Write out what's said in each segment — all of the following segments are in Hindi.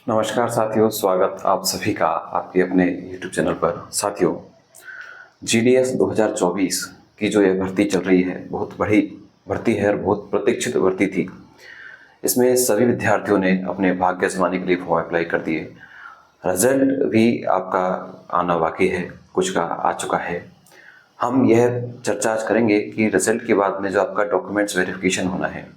नमस्कार साथियों, स्वागत आप सभी का आपके अपने YouTube चैनल पर। साथियों, GDS 2024 की जो ये भर्ती चल रही है, बहुत बड़ी भर्ती है और बहुत प्रतीक्षित भर्ती थी। इसमें सभी विद्यार्थियों ने अपने भाग्य आजमाने के लिए फॉर्म अप्लाई कर दिए। रिजल्ट भी आपका आना बाकी है, कुछ का आ चुका है। हम यह चर्चा आज करेंगे कि रिजल्ट के बाद में जो आपका डॉक्यूमेंट्स वेरिफिकेशन होना है,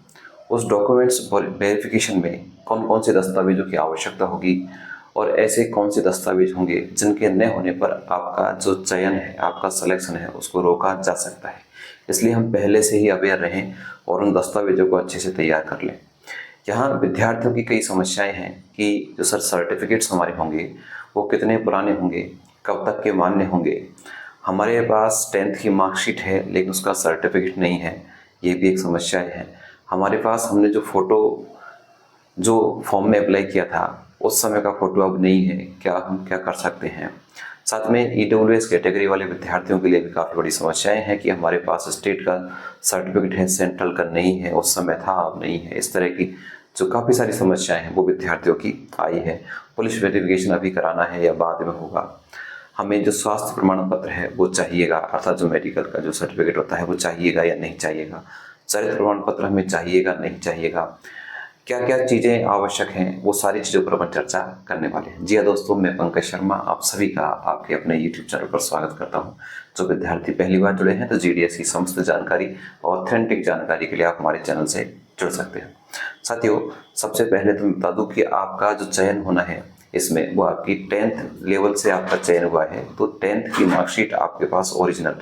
उस डॉक्यूमेंट्स वेरिफिकेशन में कौन कौन से दस्तावेजों की आवश्यकता होगी और ऐसे कौन से दस्तावेज होंगे जिनके न होने पर आपका जो चयन है, आपका सिलेक्शन है, उसको रोका जा सकता है। इसलिए हम पहले से ही अवेयर रहें और उन दस्तावेजों को अच्छे से तैयार कर लें। यहाँ विद्यार्थियों की कई समस्याएं हैं कि जो सर्टिफिकेट्स हमारे होंगे वो कितने पुराने होंगे, कब तक के मान्य होंगे। हमारे पास 10th की मार्कशीट है लेकिन उसका सर्टिफिकेट नहीं है, ये भी एक समस्या है। हमारे पास हमने जो फ़ोटो जो फॉर्म में अप्लाई किया था उस समय का फ़ोटो अब नहीं है, हम क्या कर सकते हैं। साथ में EWS कैटेगरी वाले विद्यार्थियों के लिए भी काफ़ी बड़ी समस्याएं हैं कि हमारे पास स्टेट का सर्टिफिकेट है, सेंट्रल का नहीं है, उस समय था अब नहीं है। इस तरह की जो काफ़ी सारी समस्याएं हैं वो विद्यार्थियों की आई है। पुलिस वेरिफिकेशन अभी कराना है या बाद में होगा। हमें जो स्वास्थ्य प्रमाण पत्र है वो चाहिएगा, अर्थात जो मेडिकल का जो सर्टिफिकेट होता है वो चाहिएगा या नहीं चाहिएगा। चरित्र प्रमाण पत्र हमें चाहिएगा नहीं चाहिएगा। क्या क्या चीज़ें आवश्यक हैं, वो सारी चीज़ों पर अपन चर्चा करने वाले हैं। जी हाँ दोस्तों, मैं पंकज शर्मा आप सभी का आपके अपने YouTube चैनल पर स्वागत करता हूं। जो विद्यार्थी पहली बार जुड़े हैं तो GDS की समस्त जानकारी और ऑथेंटिक जानकारी के लिए आप हमारे चैनल से जुड़ सकते हैं। साथियों, सबसे पहले तो मैं बता दूं कि आपका जो चयन होना है इसमें वो आपकी 10th लेवल से आपका चयन हुआ है, तो 10th की मार्कशीट आपके पास ओरिजिनल,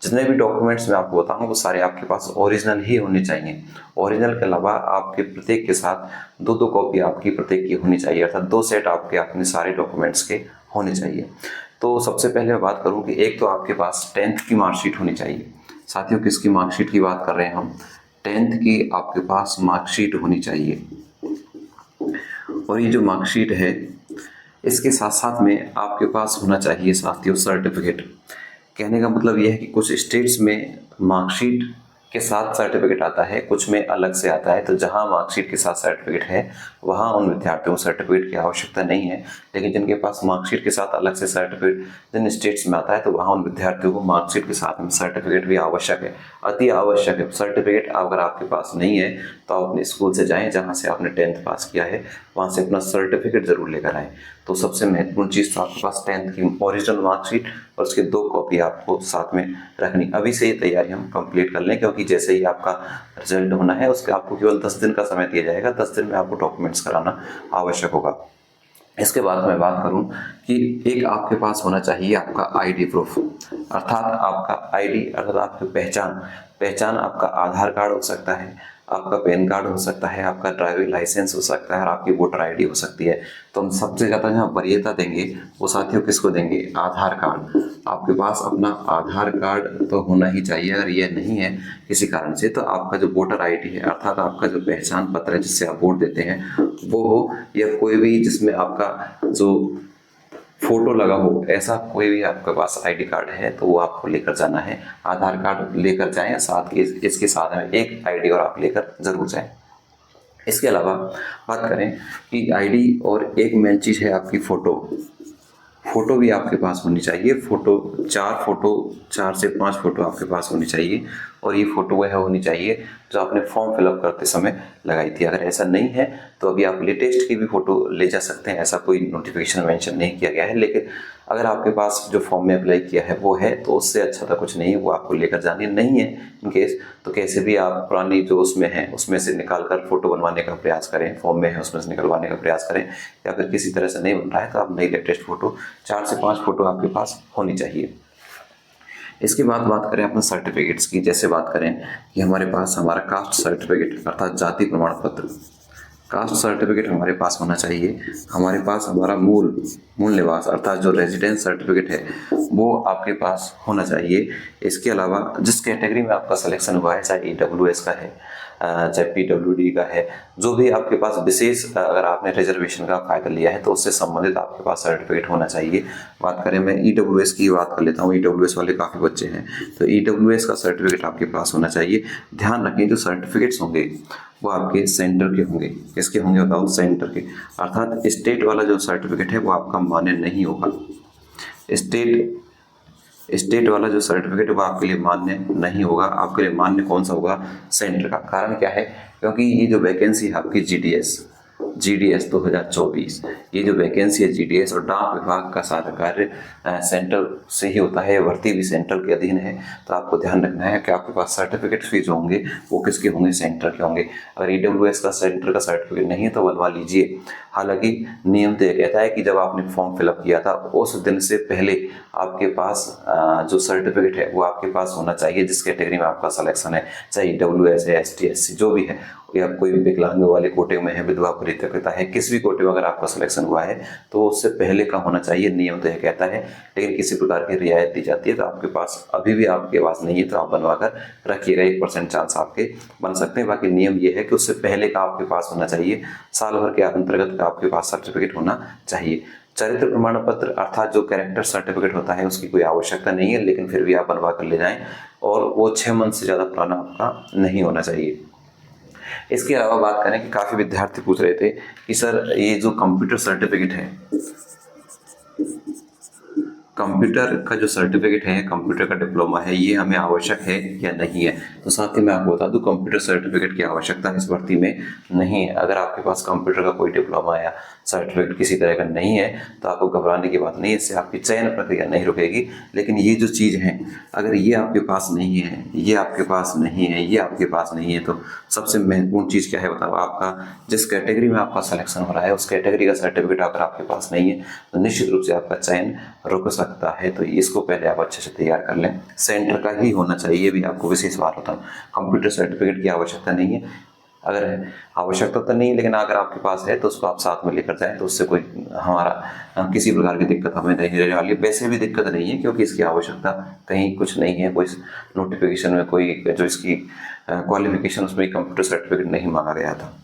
जितने भी डॉक्यूमेंट्स मैं आपको बताऊंगा वो सारे आपके पास ओरिजिनल ही होने चाहिए। ओरिजिनल के अलावा आपके प्रत्येक के साथ दो कॉपी आपकी प्रत्येक की होनी चाहिए, अर्थात 2 सेट आपके अपने सारे डॉक्यूमेंट्स के होने चाहिए। तो सबसे पहले मैं बात करूं कि एक तो आपके पास 10th की मार्कशीट होनी चाहिए। साथियों, किसकी मार्कशीट की बात कर रहे हैं हम? 10th की आपके पास मार्कशीट होनी चाहिए। और ये जो मार्कशीट है इसके साथ साथ में आपके पास होना चाहिए साथियों सर्टिफिकेट। कहने का मतलब यह है कि कुछ स्टेट्स में मार्कशीट के साथ सर्टिफिकेट आता है, कुछ में अलग से आता है। तो जहां मार्कशीट के साथ सर्टिफिकेट है वहां उन विद्यार्थियों को सर्टिफिकेट की आवश्यकता नहीं है, लेकिन जिनके पास मार्कशीट के साथ अलग से सर्टिफिकेट जिन स्टेट्स में आता है तो वहां उन विद्यार्थियों को मार्कशीट के साथ में सर्टिफिकेट भी आवश्यक है, अति आवश्यक है। सर्टिफिकेट अगर आपके पास नहीं है तो आप अपने स्कूल से जाएँ जहाँ से आपने 10th पास किया है, वहाँ से अपना सर्टिफिकेट ज़रूर लेकर आएँ। तो सबसे महत्वपूर्ण चीज़ तो आपके पास 10th की ओरिजिनल मार्कशीट और उसकी 2 कॉपी आपको साथ में रखनी। अभी से ये तैयारी हम कंप्लीट कर लें, क्योंकि जैसे ही आपका रिजल्ट होना है उसके आपको केवल 10 दिन का समय दिया जाएगा। 10 दिन में आपको डॉक्यूमेंट्स कराना आवश्यक होगा। इसके बाद मैं बात करूं कि एक आपके पास होना चाहिए आपका ID प्रूफ, अर्थात आपका ID अर्थात आपकी पहचान आपका आधार कार्ड हो सकता है, आपका पैन कार्ड हो सकता है, आपका ड्राइविंग लाइसेंस हो सकता है और आपकी वोटर ID हो सकती है। तो हम सबसे ज़्यादा यहाँ वरीयता देंगे वो साथियों किसको देंगे? आधार कार्ड। आपके पास अपना आधार कार्ड तो होना ही चाहिए। अगर ये नहीं है किसी कारण से तो आपका जो वोटर ID है अर्थात आपका जो पहचान पत्र है जिससे आप वोट देते हैं वो हो, या कोई भी जिसमें आपका जो फोटो लगा हो, ऐसा कोई भी आपके पास ID कार्ड है तो वो आपको लेकर जाना है। आधार कार्ड लेकर जाएं, साथ इसके साथ में एक ID और आप लेकर जरूर जाएं। इसके अलावा बात करें कि ID और एक मेन चीज़ है आपकी फ़ोटो भी आपके पास होनी चाहिए। फ़ोटो 4 से 5 फ़ोटो आपके पास होनी चाहिए और ये फ़ोटो वह होनी चाहिए जो आपने फॉर्म फिलअप करते समय लगाई थी। अगर ऐसा नहीं है तो अभी आप लेटेस्ट की भी फ़ोटो ले जा सकते हैं, ऐसा कोई नोटिफिकेशन मेंशन नहीं किया गया है। लेकिन अगर आपके पास जो फॉर्म में अप्लाई किया है वो है तो उससे अच्छा तो कुछ नहीं है, वो आपको लेकर जानी नहीं है। इन केस तो कैसे भी आप पुरानी जो उसमें है उसमें से निकाल कर फ़ोटो बनवाने का प्रयास करें, फॉर्म में है उसमें से निकलवाने का प्रयास करें, या फिर किसी तरह से नहीं बन रहा है तो आप नई लेटेस्ट फ़ोटो 4 से 5 फ़ोटो आपके पास होनी चाहिए। इसके बाद बात करें अपने सर्टिफिकेट्स की, जैसे बात करें कि हमारे पास हमारा कास्ट सर्टिफिकेट अर्थात जाति प्रमाण पत्र, कास्ट सर्टिफिकेट हमारे पास होना चाहिए। हमारे पास हमारा मूल निवास अर्थात जो रेजिडेंस सर्टिफिकेट है वो आपके पास होना चाहिए। इसके अलावा जिस कैटेगरी में आपका सिलेक्शन हुआ है, चाहे EWS का है चाहे PWD का है, जो भी आपके पास विशेष अगर आपने रिजर्वेशन का फायदा लिया है तो उससे संबंधित आपके पास सर्टिफिकेट होना चाहिए। बात करें, मैं EWS की बात कर लेता हूँ, EWS वाले काफ़ी बच्चे हैं तो EWS का सर्टिफिकेट आपके पास होना चाहिए। ध्यान रखें जो सर्टिफिकेट्स होंगे वो आपके सेंटर के होंगे। किसके होंगे बताओ? सेंटर के। अर्थात स्टेट वाला जो सर्टिफिकेट है वो आपका मान्य नहीं होगा। स्टेट वाला जो सर्टिफिकेट है वो आपके लिए मान्य नहीं होगा। आपके लिए मान्य कौन सा होगा? सेंटर का। कारण क्या है? क्योंकि ये जो वैकेंसी है आपकी जीडीएस 2024, ये जो वैकेंसी है जीडीएस और डाक विभाग का सारा कार्य सेंट्रल से ही होता है, भर्ती भी सेंट्रल के अधीन है। तो आपको ध्यान रखना है कि आपके पास सर्टिफिकेट भी जो होंगे वो किसके होंगे? सेंटर के होंगे। अगर ईडब्ल्यूएस का सेंटर का सर्टिफिकेट नहीं है तो बनवा लीजिए। हालांकि नियम तो ये कहता है कि जब आपने फॉर्म फिलअप किया था उस दिन से पहले आपके पास जो सर्टिफिकेट है वो आपके पास होना चाहिए, जिस कैटेगरी में आपका सिलेक्शन है, चाहे ईडब्ल्यूएस है, एसटी एससी जो भी है, या कोई विकलांग वाले कोटे में है, विधवा परित्यक्ता है, किस भी कोटे में अगर आपका सिलेक्शन हुआ है तो उससे पहले का होना चाहिए। नियम तो यह कहता है, लेकिन किसी प्रकार की रियायत दी जाती है। तो आपके पास अभी भी आपके पास नहीं है तो आप बनवा कर रखिएगा, 1% चांस आपके बन सकते हैं। बाकी नियम ये है कि उससे पहले का आपके पास होना चाहिए, साल भर के अंतर्गत का आपके पास सर्टिफिकेट होना चाहिए। चरित्र प्रमाण पत्र अर्थात जो कैरेक्टर सर्टिफिकेट होता है उसकी कोई आवश्यकता नहीं है, लेकिन फिर भी आप बनवा कर ले जाएं और वो 6 मंथ से ज़्यादा पुराना आपका नहीं होना चाहिए। इसके अलावा बात करें कि काफ़ी विद्यार्थी पूछ रहे थे कि सर ये जो कंप्यूटर सर्टिफिकेट है, कंप्यूटर का जो सर्टिफिकेट है, कंप्यूटर का डिप्लोमा है, ये हमें आवश्यक है या नहीं है? तो साथ ही मैं आपको बता दूं, कंप्यूटर सर्टिफिकेट की आवश्यकता इस भर्ती में नहीं है। अगर आपके पास कंप्यूटर का कोई डिप्लोमा या सर्टिफिकेट किसी तरह का नहीं है तो आपको घबराने की बात नहीं है, इससे आपकी चयन प्रक्रिया नहीं रुकेगी। लेकिन ये जो चीज़ है, अगर ये आपके पास नहीं है, ये आपके पास नहीं है, ये आपके पास नहीं है, तो सबसे महत्वपूर्ण चीज़ क्या है बताओ? आपका जिस कैटेगरी में आपका सिलेक्शन हो रहा है उस कैटेगरी का सर्टिफिकेट अगर आपके पास नहीं है तो निश्चित रूप से आपका चयन रुक सकता है। तो इसको पहले आप अच्छे से तैयार कर लें। सेंटर का ही होना चाहिए, भी आपको विशेष बात होता है। कंप्यूटर सर्टिफिकेट की आवश्यकता नहीं है। अगर आवश्यकता तो नहीं है, लेकिन अगर आपके पास है तो उसको आप साथ में लेकर जाएं, तो उससे कोई हमारा किसी प्रकार की दिक्कत हमें नहीं रहने वाली। वैसे भी दिक्कत नहीं है क्योंकि इसकी आवश्यकता कहीं कुछ नहीं है, कोई नोटिफिकेशन में कोई जो इसकी क्वालिफिकेशन उसमें कंप्यूटर सर्टिफिकेट नहीं मांगा गया था।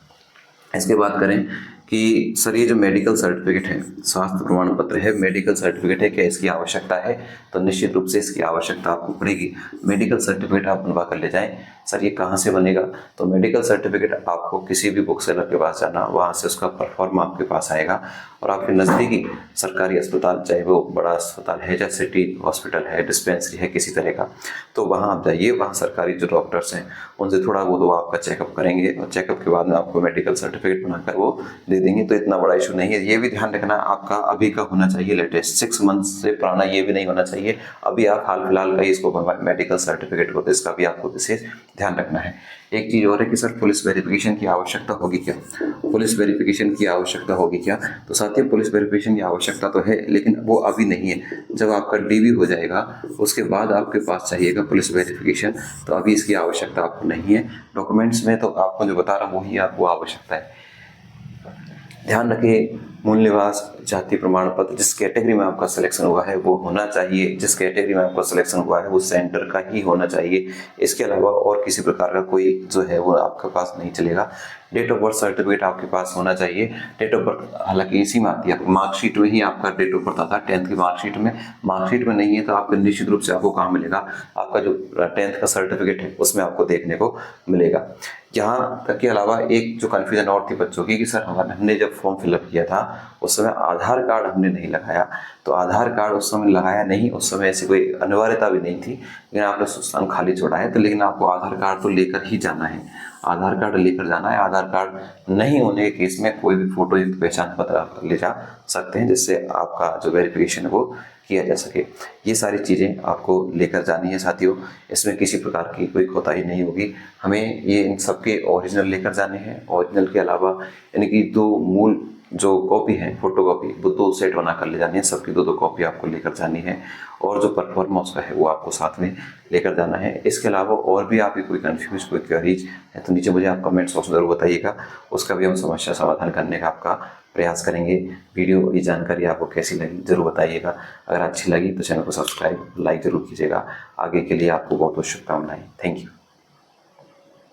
इसके बात करें कि सर ये जो मेडिकल सर्टिफिकेट है, स्वास्थ्य प्रमाण पत्र है, मेडिकल सर्टिफिकेट है, क्या इसकी आवश्यकता है? तो निश्चित रूप से इसकी आवश्यकता आपको पड़ेगी। मेडिकल सर्टिफिकेट आप बनवा कर ले जाएं। सर ये कहाँ से बनेगा? तो मेडिकल सर्टिफिकेट आपको किसी भी बुक सेलर के पास जाना, वहाँ से उसका परफॉर्म आपके पास आएगा और आपके नज़दीकी सरकारी अस्पताल, चाहे वो बड़ा अस्पताल है, चाहे सिटी हॉस्पिटल है, डिस्पेंसरी है किसी तरह का, तो वहाँ आप जाइए। वहाँ सरकारी जो डॉक्टर्स हैं उनसे थोड़ा बहुत वो आपका चेकअप करेंगे और चेकअप के बाद में आपको मेडिकल सर्टिफिकेट बनाकर वो दे देंगे। तो इतना बड़ा इशू नहीं है। ये भी ध्यान रखना, आपका अभी का होना चाहिए, लेटेस्ट 6 मंथ से पुराना ये भी नहीं होना चाहिए। अभी आप हाल फिलहाल का ही इसको बनवाएं मेडिकल सर्टिफिकेट को, तो इसका भी आपको विशेष ध्यान रखना है। एक चीज़ और है कि सर पुलिस वेरिफिकेशन की आवश्यकता होगी क्या? पुलिस वेरिफिकेशन की आवश्यकता होगी क्या? तो साथियों, पुलिस वेरिफिकेशन की आवश्यकता तो है, लेकिन वो अभी नहीं है। जब आपका डीवी हो जाएगा उसके बाद आपके पास चाहिएगा पुलिस वेरिफिकेशन, तो अभी इसकी आवश्यकता आपको नहीं है। डॉक्यूमेंट्स में तो आपको जो बता रहा हूँ वही आपको आवश्यकता है। ध्यान रखिए, मूल निवास, जाति प्रमाण पत्र, जिस कैटेगरी में आपका सिलेक्शन हुआ है वो होना चाहिए। जिस कैटेगरी में आपका सिलेक्शन हुआ है वो सेंटर का ही होना चाहिए। इसके अलावा और किसी प्रकार का कोई जो है वो आपके पास नहीं चलेगा। डेट ऑफ बर्थ सर्टिफिकेट आपके पास होना चाहिए। डेट ऑफ बर्थ हालांकि इसी में आती है, मार्कशीट में ही आपका डेट ऑफ बर्थ आता है, 10th की मार्कशीट में। मार्कशीट में नहीं है तो आपको निश्चित रूप से आपको कहाँ मिलेगा? आपका जो 10th का सर्टिफिकेट है उसमें आपको देखने को मिलेगा। यहाँ तक के अलावा एक जो कन्फ्यूजन और थी बच्चों की कि सर हमने जब फॉर्म फिलअप किया था उस समय आधार कार्ड हमने नहीं लगाया। तो आधार कार्ड उस समय लगाया नहीं, उस समय ऐसी कोई अनिवार्यता भी नहीं थी, लेकिन आपने स्थान खाली छोड़ा है तो लेकिन आपको आधार कार्ड तो लेकर ही जाना है। आधार कार्ड लेकर जाना है। आधार कार्ड नहीं होने के केस में कोई भी फोटो युक्त पहचान पत्र आप ले जा सकते हैं, जिससे आपका जो वेरिफिकेशन है वो किया जा सके। ये सारी चीज़ें आपको लेकर जानी है साथियों, इसमें किसी प्रकार की कोई कोताही नहीं होगी। हमें ये इन सबके ओरिजिनल लेकर जाने हैं। ओरिजिनल के अलावा यानी कि 2 मूल जो कॉपी है, फोटो कॉपी, वो 2 सेट बना कर ले जानी है। सबकी 2-2 कॉपी आपको लेकर जानी है और जो परफॉर्मा उसका है वो आपको साथ में लेकर जाना है। इसके अलावा और भी आपकी कोई कन्फ्यूज, कोई क्वेरीज है तो नीचे मुझे आप कमेंट्स बॉक्स में ज़रूर बताइएगा, उसका भी हम समस्या समाधान करने का आपका प्रयास करेंगे। वीडियो, ये जानकारी आपको कैसी लगी ज़रूर बताइएगा। अगर अच्छी लगी तो चैनल को सब्सक्राइब, लाइक ज़रूर कीजिएगा। आगे के लिए आपको बहुत बहुत शुभकामनाएं। Thank you.